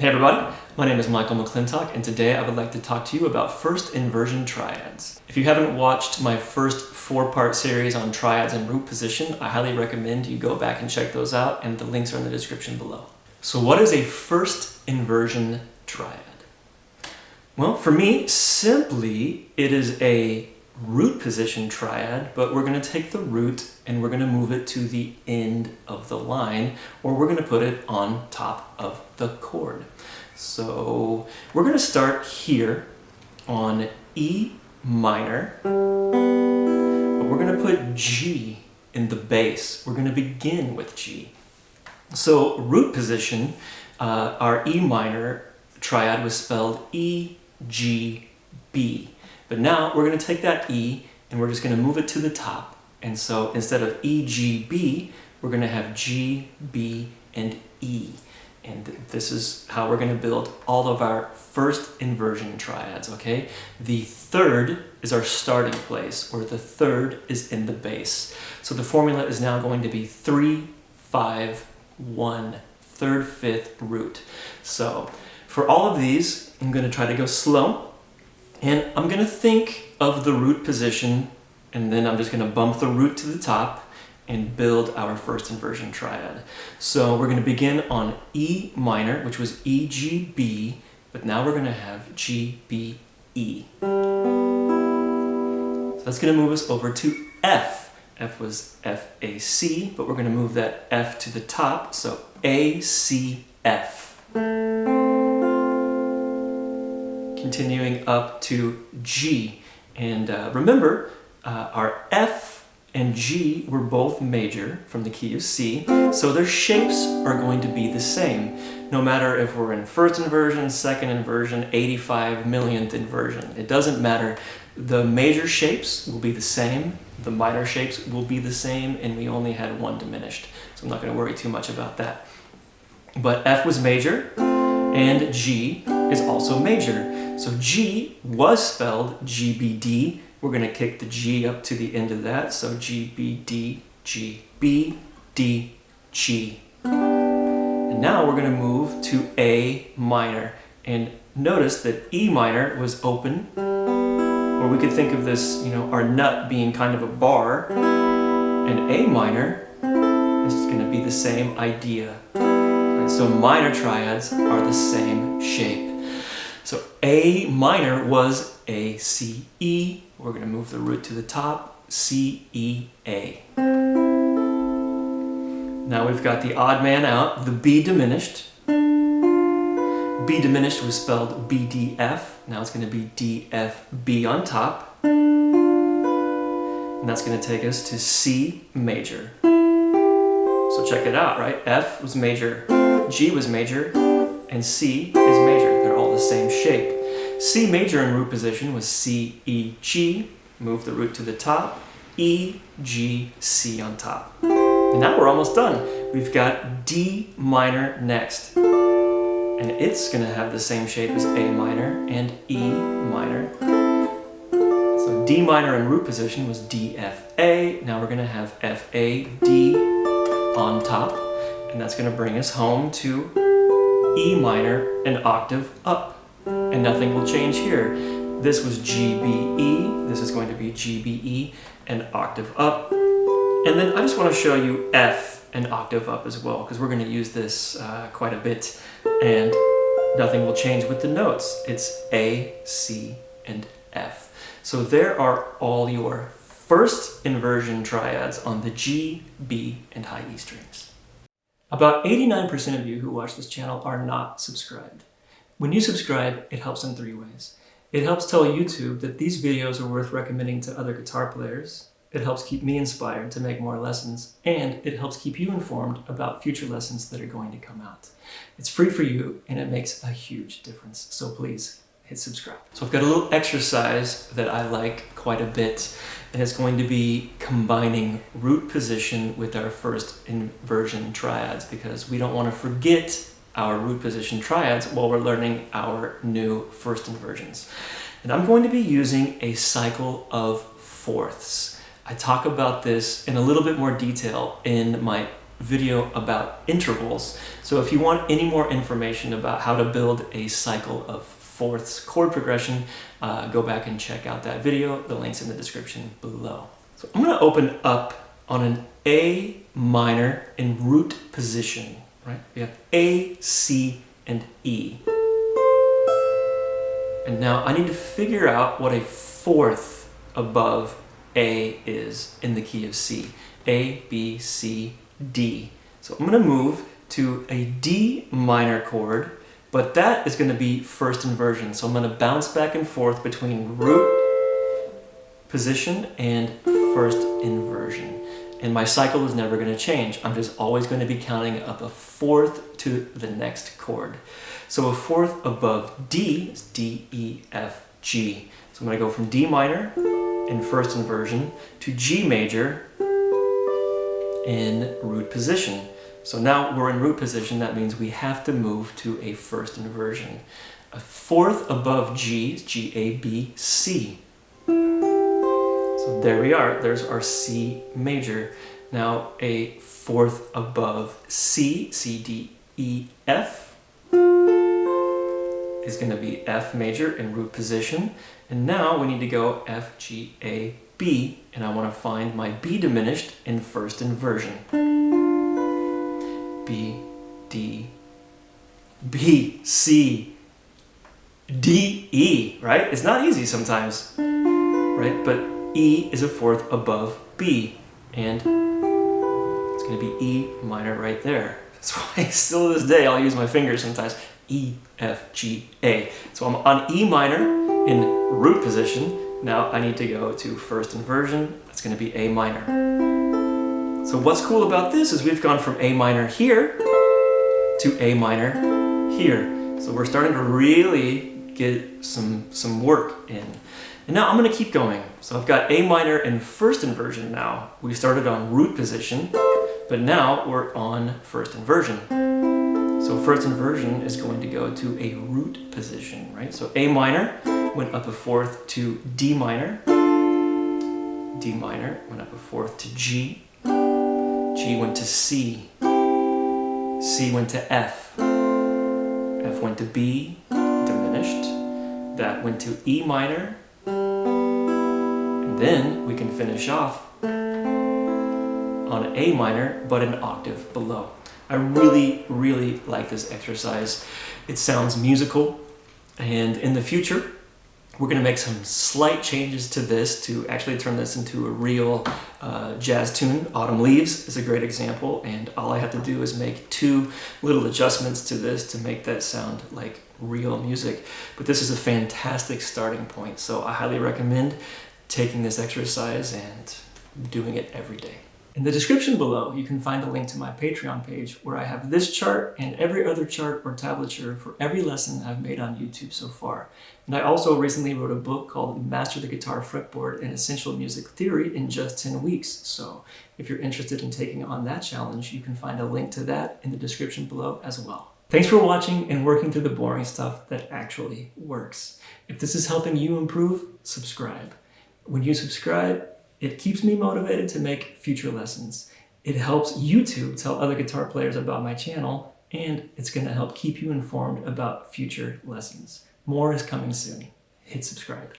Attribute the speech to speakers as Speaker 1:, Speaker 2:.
Speaker 1: Hey everybody, my name is McClintock, and today I would like to talk to you about First Inversion Triads. If you haven't watched my first 4-part series on triads and root position, I highly recommend you go back and check those out, and the links are in the description below. So what is a First Inversion Triad? Well, for me, simply, it is a root position triad, but we're going to take the root and we're going to move it to the end of the line, or we're going to put it on top of the chord. So we're going to start here on E minor, but we're going to put G in the bass. We're going to begin with G. So root position, our E minor triad was spelled E, G, B. But now we're going to take that E and we're just going to move it to the top. And so instead of E, G, B, we're going to have G, B, and E. And this is how we're going to build all of our first inversion triads, okay? The third is our starting place, or the third is in the bass. So the formula is now going to be 3, 5, 1, third, fifth, root. So for all of these, I'm going to try to go slow. And I'm going to think of the root position, and then I'm just going to bump the root to the top and build our first inversion triad. So we're going to begin on E minor, which was E, G, B, but now we're going to have G, B, E. So that's going to move us over to F. F was F, A, C, but we're going to move that F to the top, so A, C, F. Continuing up to G. And remember, our F and G were both major from the key of C, so their shapes are going to be the same, no matter if we're in first inversion, second inversion, 85 millionth inversion. It doesn't matter. The major shapes will be the same, the minor shapes will be the same, and we only had one diminished, so I'm not going to worry too much about that. But F was major, and G is also major. So G was spelled GBD. We're going to kick the G up to the end of that. So GBD, G, B, D, G. And now we're going to move to A minor. And notice that E minor was open, or we could think of this, our nut being kind of a bar. And A minor is going to be the same idea. So minor triads are the same shape. So A minor was A, C, E. We're going to move the root to the top, C, E, A. Now we've got the odd man out, the B diminished. B diminished was spelled B, D, F. Now it's going to be D, F, B on top. And that's going to take us to C major. So check it out, right? F was major, G was major, and C is major. They're all the same shape. C major in root position was C, E, G. Move the root to the top. E, G, C on top. And now we're almost done. We've got D minor next. And it's going to have the same shape as A minor and E minor. So D minor in root position was D, F, A. Now we're going to have F, A, D on top. And that's going to bring us home to E minor, an octave up. And nothing will change here. This was G, B, E. This is going to be G, B, E, an octave up. And then I just want to show you F, an octave up as well, because we're going to use this quite a bit. And nothing will change with the notes. It's A, C, and F. So there are all your first inversion triads on the G, B, and high E strings. About 89% of you who watch this channel are not subscribed. When you subscribe, it helps in 3 ways. It helps tell YouTube that these videos are worth recommending to other guitar players. It helps keep me inspired to make more lessons, and it helps keep you informed about future lessons that are going to come out. It's free for you, and it makes a huge difference. So please hit subscribe. So I've got a little exercise that I like quite a bit, and it's going to be combining root position with our first inversion triads, because we don't want to forget our root position triads while we're learning our new first inversions. And I'm going to be using a cycle of fourths. I talk about this in a little bit more detail in my video about intervals. So if you want any more information about how to build a cycle of fourths chord progression, go back and check out that video. The link's in the description below. So I'm going to open up on an A minor in root position, right? We have A, C, and E. And now I need to figure out what a fourth above A is in the key of C. A, B, C, D. So I'm going to move to a D minor chord, but that is going to be first inversion. So I'm going to bounce back and forth between root position and first inversion. And my cycle is never going to change. I'm just always going to be counting up a fourth to the next chord. So a fourth above D is D, E, F, G. So I'm going to go from D minor in first inversion to G major in root position. So now we're in root position. That means we have to move to a first inversion. A fourth above G is G, A, B, C. So there we are. There's our C major. Now a fourth above C, C, D, E, F is going to be F major in root position. And now we need to go F, G, A, B, and I want to find my B diminished in first inversion. B, D, B, C, D, E, right? It's not easy sometimes, right? But E is a fourth above B, and it's going to be E minor right there. That's why still to this day I'll use my fingers sometimes. E, F, G, A. So I'm on E minor in root position. Now I need to go to first inversion. That's going to be A minor. So what's cool about this is we've gone from A minor here to A minor here. So we're starting to really get some work in. And now I'm going to keep going. So I've got A minor in first inversion now. We started on root position, but now we're on first inversion. So first inversion is going to go to a root position, right? So A minor went up a fourth to D minor. D minor went up a fourth to G. G went to C. C went to F. F went to B, diminished. That went to E minor. And then we can finish off on A minor, but an octave below. I really, really like this exercise. It sounds musical, and in the future, we're going to make some slight changes to this to actually turn this into a real jazz tune. Autumn Leaves is a great example, and all I have to do is make 2 little adjustments to this to make that sound like real music. But this is a fantastic starting point, so I highly recommend taking this exercise and doing it every day. In the description below, you can find a link to my Patreon page where I have this chart and every other chart or tablature for every lesson I've made on YouTube so far. And I also recently wrote a book called Master the Guitar Fretboard and Essential Music Theory in just 10 weeks. So if you're interested in taking on that challenge, you can find a link to that in the description below as well. Thanks for watching and working through the boring stuff that actually works. If this is helping you improve, subscribe. When you subscribe, it keeps me motivated to make future lessons. It helps YouTube tell other guitar players about my channel, and it's going to help keep you informed about future lessons. More is coming soon. Hit subscribe.